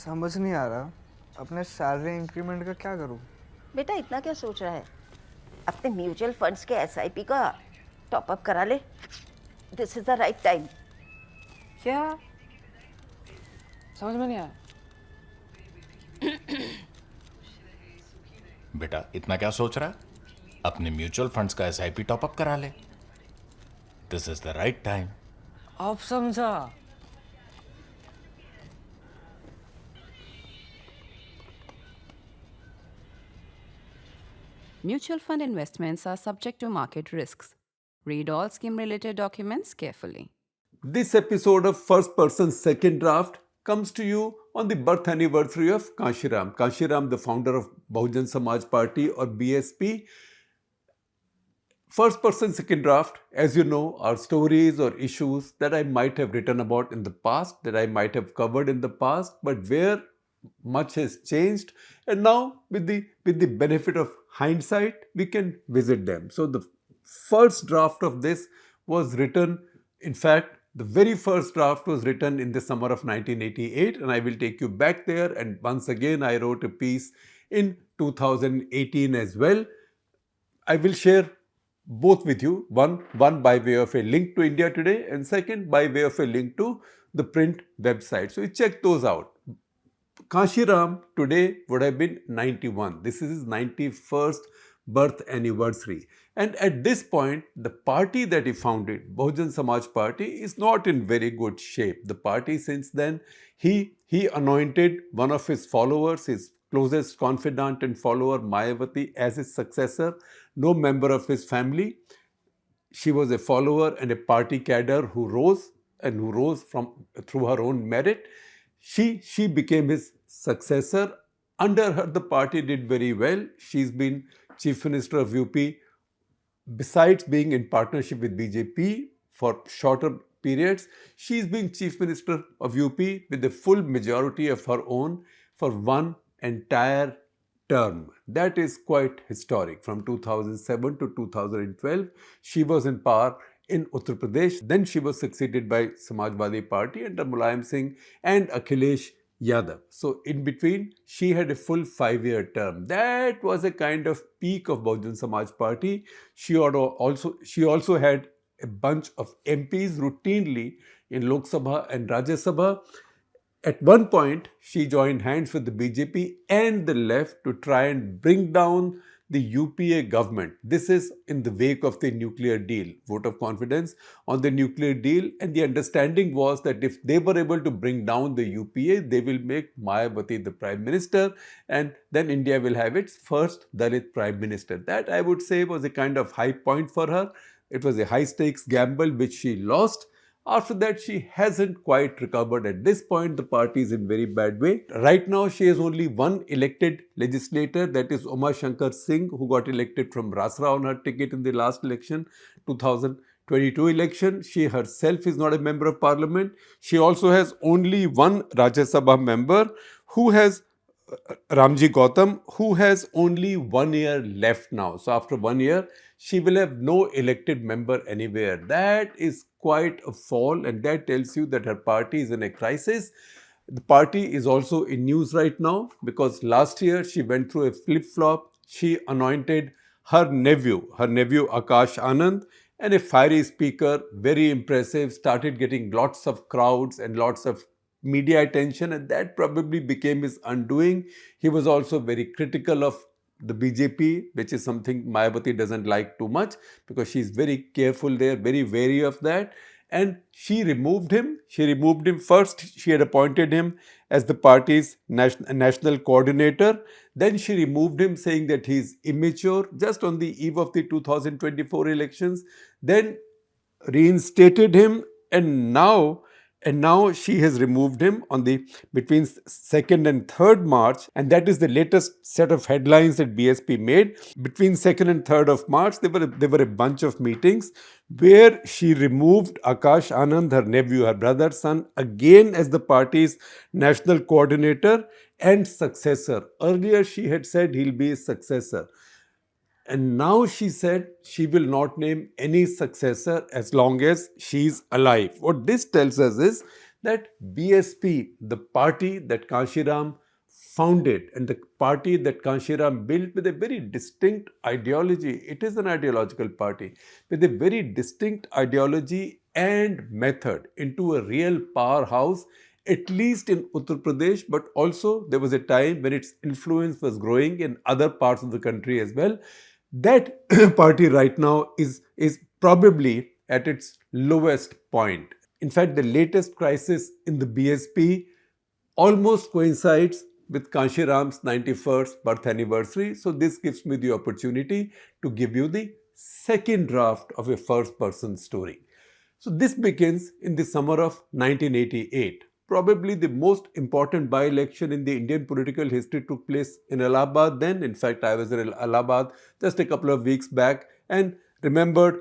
समझ नहीं आ रहा अपने सैलरी इंक्रीमेंट का क्या करूं। बेटा इतना क्या सोच रहा है? अपने म्यूचुअल फंड्स के एसआईपी का टॉप अप करा ले। This is the right time. क्या? समझ में नहीं आया। बेटा इतना क्या सोच रहा है? अपने म्यूचुअल फंड्स का एसआईपी टॉपअप करा ले। This is the right time. अब समझा। Mutual fund investments are subject to market risks. Read all scheme related documents carefully. This episode of First Person Second Draft comes to you on the birth anniversary of Kanshi Ram. Kanshi Ram, the founder of Bahujan Samaj Party or BSP. First Person Second Draft, as you know, are stories or issues that I might have written about in the past, that I might have covered in the past, but where much has changed, and now with the benefit of hindsight, we can visit them. So the first draft of this was written, in fact, the very first draft was written in the summer of 1988, and I will take you back there. And once again, I wrote a piece in 2018 as well. I will share both with you, one by way of a link to India Today, and second by way of a link to the print website. So you check those out. Kanshi Ram today would have been 91. This is his 91st birth anniversary. And at this point, the party that he founded, Bahujan Samaj Party, is not in very good shape. The party since then, he anointed one of his followers, his closest confidant and follower, Mayawati, as his successor. No member of his family. She was a follower and a party cadre who rose through her own merit. She became his successor. Under her, the party did very well. She's been Chief Minister of UP, besides being in partnership with BJP for shorter periods. She's been Chief Minister of UP with a full majority of her own for one entire term. That is quite historic. From 2007 to 2012, she was in power in Uttar Pradesh. Then she was succeeded by Samajwadi Party under Mulayam Singh and Akhilesh Yadav. So in between, she had a full 5-year term. That was a kind of peak of Bahujan Samaj Party. She also had a bunch of MPs routinely in Lok Sabha and Rajya Sabha. At one point, she joined hands with the BJP and the left to try and bring down the UPA government. This is in the wake of the nuclear deal, vote of confidence on the nuclear deal. And the understanding was that if they were able to bring down the UPA, they will make Mayawati the Prime Minister, and then India will have its first Dalit Prime Minister. That, I would say, was a kind of high point for her. It was a high stakes gamble which she lost. After that, she hasn't quite recovered. At this point, the party is in very bad way. Right now, she has only one elected legislator, that is Uma Shankar Singh, who got elected from Rasra on her ticket in the last election, 2022 election. She herself is not a member of parliament. She also has only one Rajya Sabha member, who has Ramji Gautam, who has only 1 year left now. So after 1 year, she will have no elected member anywhere. That is quite a fall, and that tells you that her party is in a crisis. The party is also in news right now because last year she went through a flip-flop. She anointed her nephew Akash Anand, and a fiery speaker, very impressive, started getting lots of crowds and lots of media attention, and that probably became his undoing. He was also very critical of the BJP, which is something Mayawati doesn't like too much because she's very careful there, very wary of that. And she removed him. First, she had appointed him as the party's national coordinator. Then she removed him, saying that he's immature, just on the eve of the 2024 elections. Then reinstated him, and now she has removed him on the between 2nd and 3rd March, and that is the latest set of headlines that BSP made. Between 2nd and 3rd of March, there were a bunch of meetings where she removed Akash Anand, her nephew, her brother's son, again as the party's national coordinator and successor. Earlier she had said he'll be his successor. And now she said she will not name any successor as long as she's alive. What this tells us is that BSP, the party that Kanshi Ram founded and the party that Kanshi Ram built with a very distinct ideology, it is an ideological party, with a very distinct ideology and method into a real powerhouse, at least in Uttar Pradesh, but also there was a time when its influence was growing in other parts of the country as well. That party right now is probably at its lowest point. In fact, the latest crisis in the BSP almost coincides with Kanshi Ram's 91st birth anniversary. So this gives me the opportunity to give you the second draft of a first person story. So this begins in the summer of 1988. Probably the most important by-election in the Indian political history took place in Allahabad then. In fact, I was in Allahabad just a couple of weeks back and remembered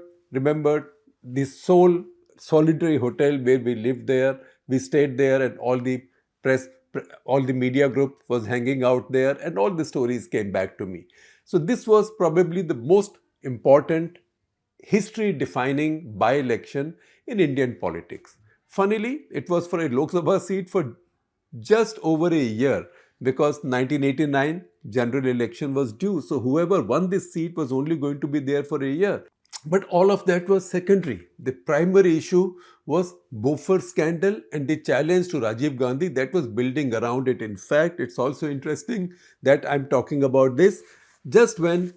the solitary hotel where we lived there. We stayed there and all the media group was hanging out there and all the stories came back to me. So this was probably the most important history-defining by-election in Indian politics. Funnily, it was for a Lok Sabha seat for just over a year because 1989 general election was due. So whoever won this seat was only going to be there for a year. But all of that was secondary. The primary issue was Bofors scandal and the challenge to Rajiv Gandhi that was building around it. In fact, it's also interesting that I'm talking about this just when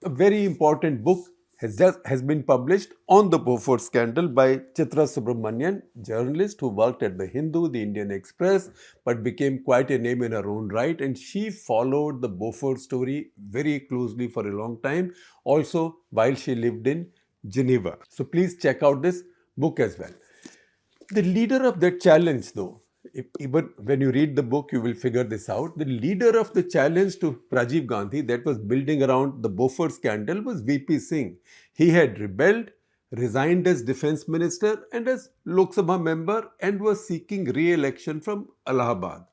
a very important book has been published on the Bofors scandal by Chitra Subramanian, journalist who worked at The Hindu, The Indian Express, but became quite a name in her own right. And she followed the Bofors story very closely for a long time, also while she lived in Geneva. So please check out this book as well. The leader of that challenge, though, even when you read the book, you will figure this out. The leader of the challenge to Rajiv Gandhi that was building around the Bofors scandal was VP Singh. He had rebelled, resigned as defense minister and as Lok Sabha member and was seeking re-election from Allahabad.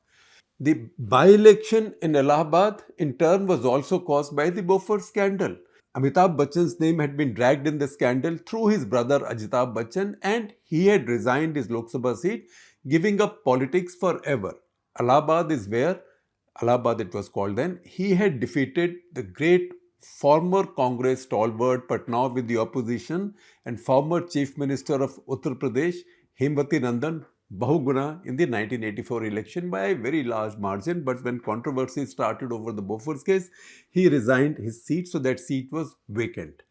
The by-election in Allahabad in turn was also caused by the Bofors scandal. Amitabh Bachchan's name had been dragged in the scandal through his brother Ajitabh Bachchan and he had resigned his Lok Sabha seat, giving up politics forever. Allahabad is where, Allahabad it was called then, he had defeated the great former Congress stalwart but now with the opposition and former Chief Minister of Uttar Pradesh, Hemwati Nandan Bahuguna in the 1984 election by a very large margin. But when controversy started over the Bofors case, he resigned his seat, so that seat was vacant.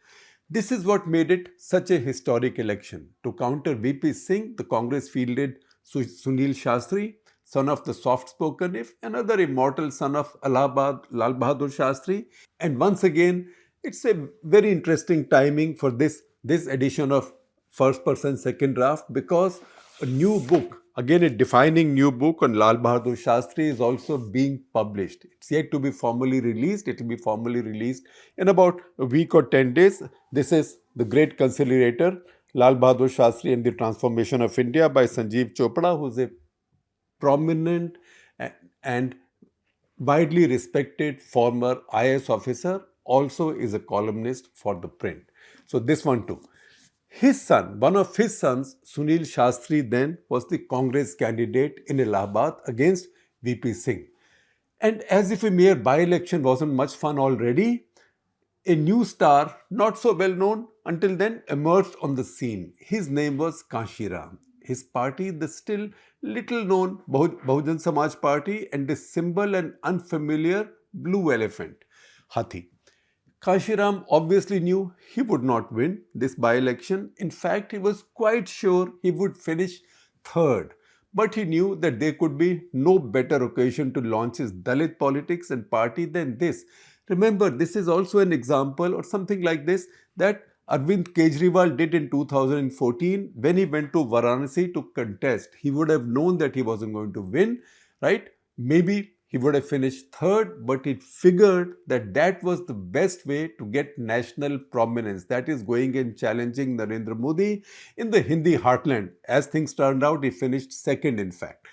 This is what made it such a historic election. To counter VP Singh, the Congress fielded Sunil Shastri, son of the soft-spoken, if another immortal son of Allahabad, Lal Bahadur Shastri. And once again, it's a very interesting timing for this edition of First Person Second Draft because a new book, again a defining new book on Lal Bahadur Shastri is also being published. It's yet to be formally released. It will be formally released in about a week or 10 days. This is The Great Conciliator, Lal Bahadur Shastri and the Transformation of India by Sanjeev Chopra, who is a prominent and widely respected former IAS officer, also is a columnist for ThePrint. So this one too. His son, one of his sons, Sunil Shastri then was the Congress candidate in Allahabad against VP Singh. And as if a mere by-election wasn't much fun already, a new star, not so well known until then, emerged on the scene. His name was Kanshi Ram. His party, the still little known Bahujan Samaj Party, and the symbol and unfamiliar blue elephant, Hathi. Kanshi Ram obviously knew he would not win this by-election. In fact, he was quite sure he would finish third. But he knew that there could be no better occasion to launch his Dalit politics and party than this. Remember, this is also an example or something like this that Arvind Kejriwal did in 2014 when he went to Varanasi to contest. He would have known that he wasn't going to win, right? Maybe he would have finished third, but he figured that that was the best way to get national prominence. That is going and challenging Narendra Modi in the Hindi heartland. As things turned out, he finished second in fact.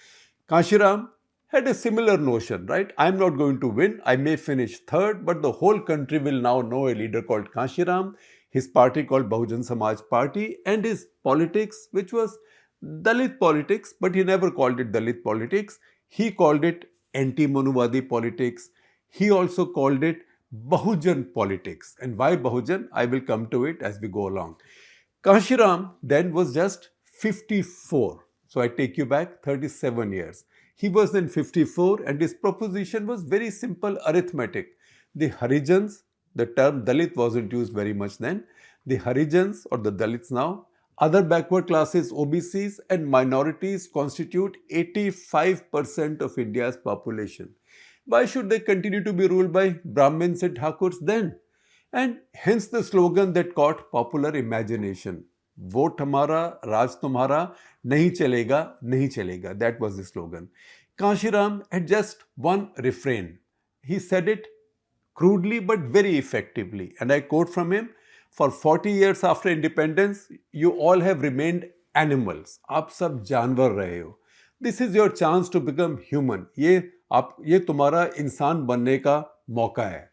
Kanshi Ram had a similar notion, right? I'm not going to win. I may finish third, but the whole country will now know a leader called Kanshi Ram, his party called Bahujan Samaj Party, and his politics, which was Dalit politics, but he never called it Dalit politics. He called it anti-Manuvadi politics. He also called it Bahujan politics. And why Bahujan? I will come to it as we go along. Kanshi Ram then was just 54. So I take you back 37 years. He was then 54 and his proposition was very simple arithmetic. The Harijans, the term Dalit wasn't used very much then. The Harijans or the Dalits now, other backward classes, OBCs and minorities constitute 85% of India's population. Why should they continue to be ruled by Brahmins and Thakurs then? And hence the slogan that caught popular imagination. Vote hamara, Raj tumhara, nahi chalega. That was the slogan. Kanshi Ram had just one refrain. He said it crudely but very effectively. And I quote from him, for 40 years after independence, you all have remained animals. आप सब जानवर रहे हो. This is your chance to become human. ये तुम्हारा इंसान बनने का मौका है.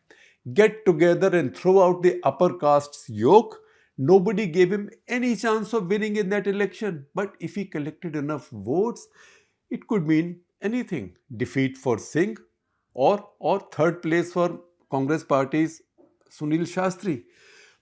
Get together and throw out the upper caste's yoke. Nobody gave him any chance of winning in that election. But if he collected enough votes, it could mean anything. Defeat for Singh or third place for Congress party's Sunil Shastri.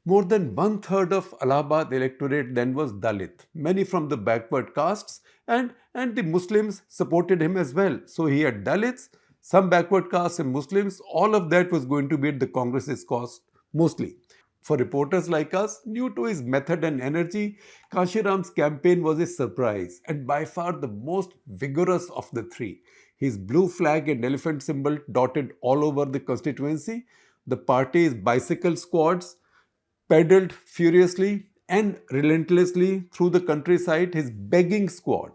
More than 1/3 of Allahabad electorate then was Dalit, many from the backward castes, and the Muslims supported him as well. So he had Dalits, some backward castes and Muslims, all of that was going to be at the Congress's cost mostly. For reporters like us, new to his method and energy, Kanshi Ram's campaign was a surprise and by far the most vigorous of the three. His blue flag and elephant symbol dotted all over the constituency. The party's bicycle squads pedaled furiously and relentlessly through the countryside. His begging squad,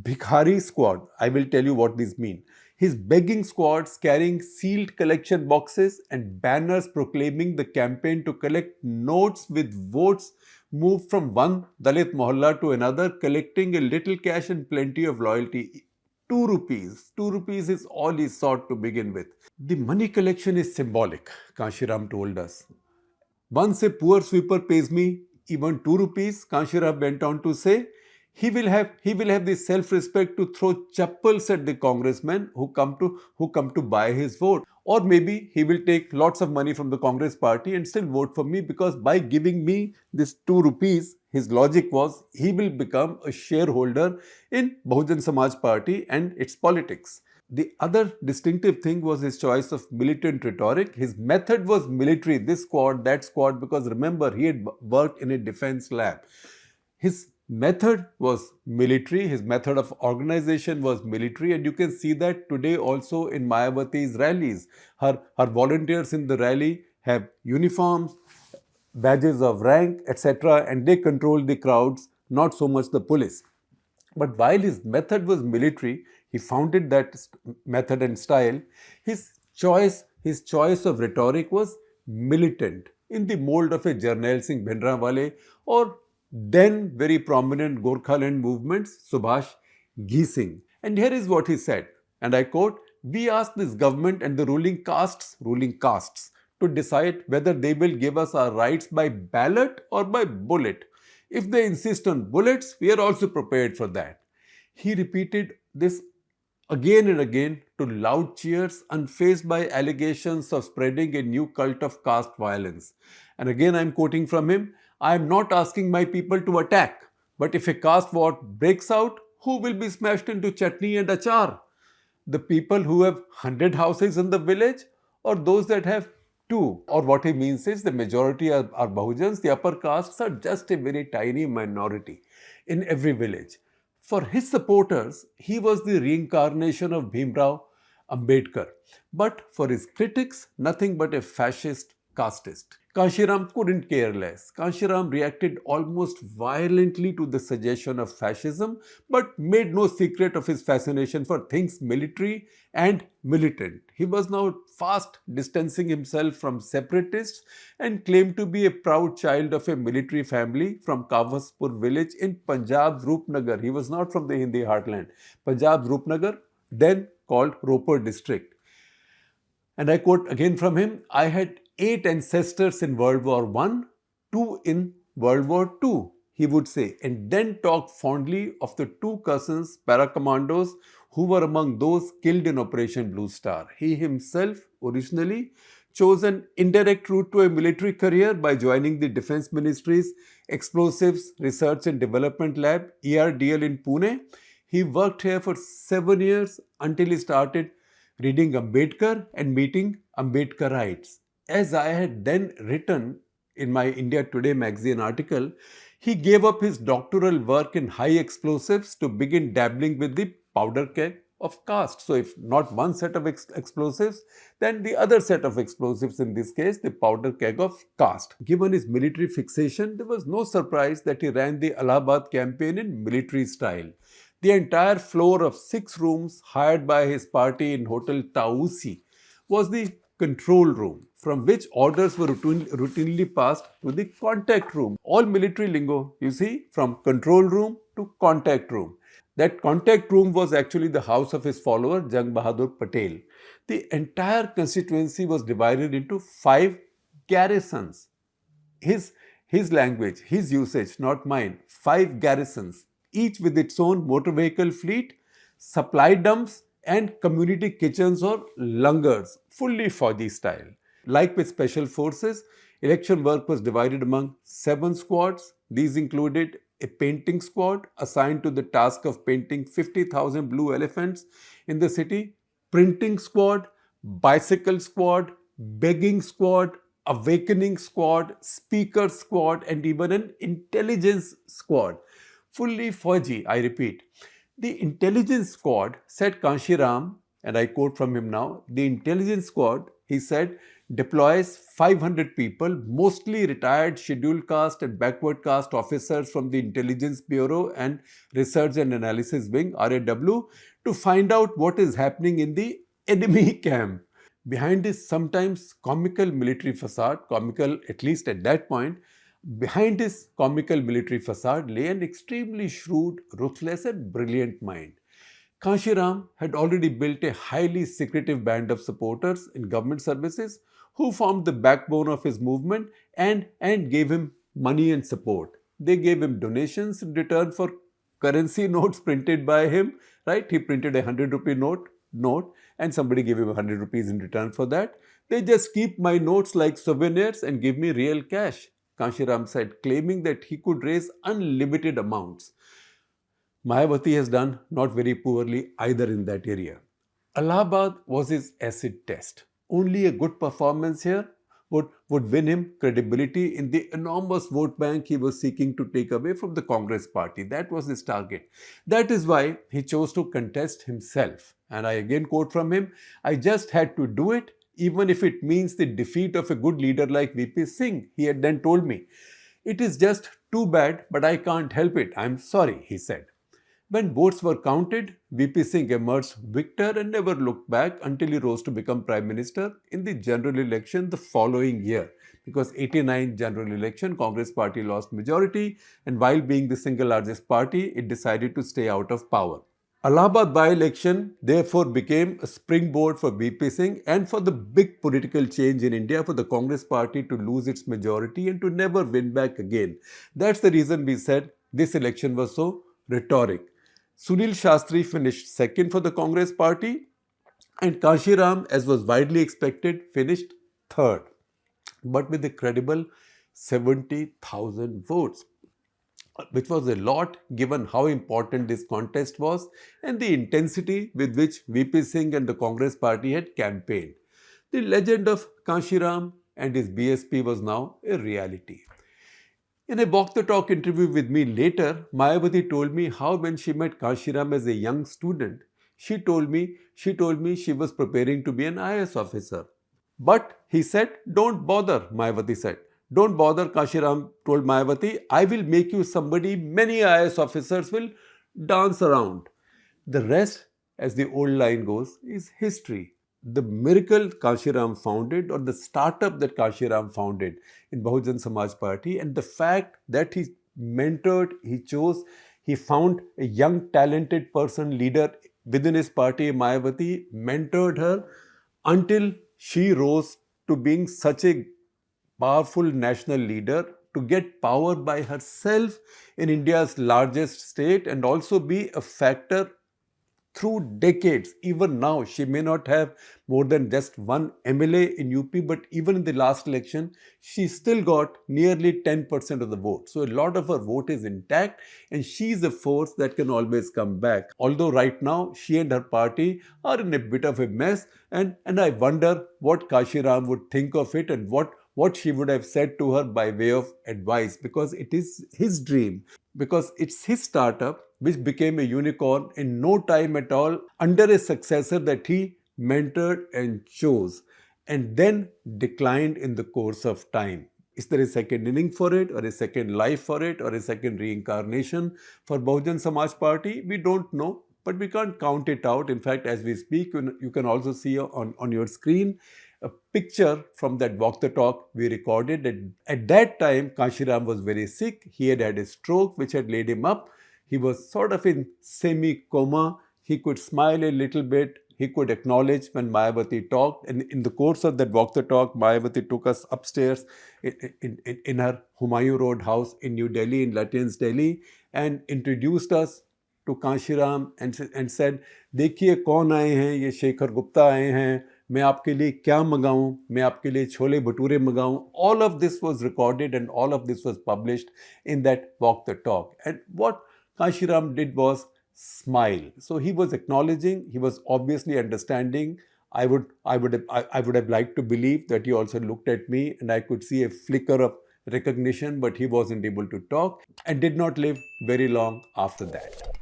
Bhikhari squad, I will tell you what these mean. His begging squads carrying sealed collection boxes and banners proclaiming the campaign to collect notes with votes moved from one Dalit mohalla to another, collecting a little cash and plenty of loyalty. 2 rupees. 2 rupees is all he sought to begin with. The money collection is symbolic, Kanshi Ram told us. Once a poor sweeper pays me even 2 rupees, Kanshi Ram went on to say, he will have the self-respect to throw chappals at the congressmen who come to buy his vote. Or maybe he will take lots of money from the Congress party and still vote for me, because by giving me this 2 rupees, his logic was he will become a shareholder in Bahujan Samaj Party and its politics. The other distinctive thing was his choice of militant rhetoric. His method was military, this squad, that squad, because remember, he had worked in a defense lab. His method was military, his method of organization was military, and you can see that today also in Mayawati's rallies. Her volunteers in the rally have uniforms, badges of rank, etc., and they control the crowds, not so much the police. But while his method was military, he founded that method and style. His choice of rhetoric was militant, in the mold of a Jarnail Singh Bhindranwale or then very prominent Gorkhaland movements, Subhash Ghee Singh. And here is what he said, and I quote, "We ask this government and the ruling castes to decide whether they will give us our rights by ballot or by bullet. If they insist on bullets, we are also prepared for that." He repeated this again and again to loud cheers, unfazed by allegations of spreading a new cult of caste violence. And again I am quoting from him, "I am not asking my people to attack, but if a caste war breaks out, who will be smashed into chutney and achar? The people who have 100 houses in the village or those that have 2? Or what he means is the majority are Bahujans, the upper castes are just a very tiny minority in every village. For his supporters, he was the reincarnation of Bhimrao Ambedkar. But for his critics, nothing but a fascist casteist. Kanshi Ram couldn't care less. Kanshi Ram reacted almost violently to the suggestion of fascism, but made no secret of his fascination for things military and militant. He was now fast distancing himself from separatists and claimed to be a proud child of a military family from Kavaspur village in Punjab's Roopnagar. He was not from the Hindi heartland. Punjab's Roopnagar, then called Ropar district. And I quote again from him, "I had 8 ancestors in World War I, 2 in World War II." he would say, and then talk fondly of the two cousins, paracommandos, who were among those killed in Operation Blue Star. He himself originally chose an indirect route to a military career by joining the Defense Ministry's Explosives Research and Development Lab, ERDL in Pune. He worked here for 7 years until he started reading Ambedkar and meeting Ambedkarites. As I had then written in my India Today magazine article, he gave up his doctoral work in high explosives to begin dabbling with the powder keg of caste. So, if not one set of explosives, then the other set of explosives, in this case, the powder keg of caste. Given his military fixation, there was no surprise that he ran the Allahabad campaign in military style. The entire floor of 6 rooms hired by his party in Hotel Tausi was the control room, from which orders were routinely passed to the contact room. All military lingo, you see, from control room to contact room. That contact room was actually the house of his follower, Jang Bahadur Patel. The entire constituency was divided into 5 garrisons. His language, his usage, not mine. 5 garrisons, each with its own motor vehicle fleet, supply dumps, and community kitchens or langars, fully Fauji style. Like with special forces, election work was divided among 7 squads. These included a painting squad assigned to the task of painting 50,000 blue elephants in the city, printing squad, bicycle squad, begging squad, awakening squad, speaker squad, and even an intelligence squad. Fully Fauji, I repeat. The intelligence squad, said Kanshi Ram, and I quote from him now, the intelligence squad, he said, deploys 500 people, mostly retired scheduled caste and backward caste officers from the Intelligence Bureau and Research and Analysis Wing, RAW, to find out what is happening in the enemy camp. Behind this sometimes comical military facade, comical at least at that point, behind his comical military facade lay an extremely shrewd, ruthless and brilliant mind. Kanshi Ram had already built a highly secretive band of supporters in government services who formed the backbone of his movement and gave him money and support. They gave him donations in return for currency notes printed by him, right? He printed a 100 rupee note and somebody gave him 100 rupees in return for that. They just keep my notes like souvenirs and give me real cash, Kanshi Ram said, claiming that he could raise unlimited amounts. Mayawati has done not very poorly either in that area. Allahabad was his acid test. Only a good performance here would win him credibility in the enormous vote bank he was seeking to take away from the Congress party. That was his target. That is why he chose to contest himself. And I again quote from him, I just had to do it, even if it means the defeat of a good leader like VP Singh, he had then told me. It is just too bad, but I can't help it. I'm sorry, he said. When votes were counted, VP Singh emerged victor and never looked back until he rose to become Prime Minister in the general election the following year. Because 89 general election, Congress party lost majority, and while being the single largest party, it decided to stay out of power. Allahabad by-election therefore became a springboard for VP Singh and for the big political change in India for the Congress party to lose its majority and to never win back again. That's the reason we said this election was so rhetoric. Sunil Shastri finished second for the Congress party and Kanshi Ram, as was widely expected, finished third, but with a credible 70,000 votes, which was a lot given how important this contest was and the intensity with which VP Singh and the Congress party had campaigned. The legend of Kanshi Ram and his BSP was now a reality. In a Walk the Talk interview with me later, Mayawati told me how when she met Kanshi Ram as a young student, she told me she was preparing to be an IAS officer. But he said, don't bother, Mayawati said. Don't bother, Kanshi Ram told Mayawati. I will make you somebody many IAS officers will dance around. The rest, as the old line goes, is history. The miracle Kanshi Ram founded, or the startup that Kanshi Ram founded in Bahujan Samaj Party, and the fact that he mentored, he chose, he found a young talented person, leader within his party, Mayawati, mentored her until she rose to being such a powerful national leader, to get power by herself in India's largest state and also be a factor through decades. Even now, she may not have more than just one MLA in UP, but even in the last election, she still got nearly 10% of the vote. So a lot of her vote is intact, and she's a force that can always come back. Although right now, she and her party are in a bit of a mess, and I wonder what Kanshi Ram would think of it and what she would have said to her by way of advice, because it is his dream, because it's his startup which became a unicorn in no time at all under a successor that he mentored and chose, and then declined in the course of time. Is there a second inning for it, or a second life for it, or a second reincarnation for Bahujan Samaj Party? We don't know, but we can't count it out. In fact, as we speak, you can also see on your screen a picture from that walk the talk we recorded. At that time, Kanshi Ram was very sick. He had had a stroke which had laid him up. He was sort of in semi-coma. He could smile a little bit. He could acknowledge when Mayawati talked. And in the course of that walk the talk, Mayawati took us upstairs in her Humayun Road house in New Delhi, in Lutyens, Delhi, and introduced us to Kanshi Ram and said, देखिए कौन आए हैं, ये शेखर गुप्ता आए हैं, मैं आपके लिए क्या मंगाऊं, मैं आपके लिए chole bhature मंगाऊं. All of this was recorded and all of this was published in that walk the talk. And what Kanshi Ram did was smile. So he was acknowledging, he was obviously understanding. I would have liked to believe that he also looked at me and I could see a flicker of recognition, but he wasn't able to talk and did not live very long after that.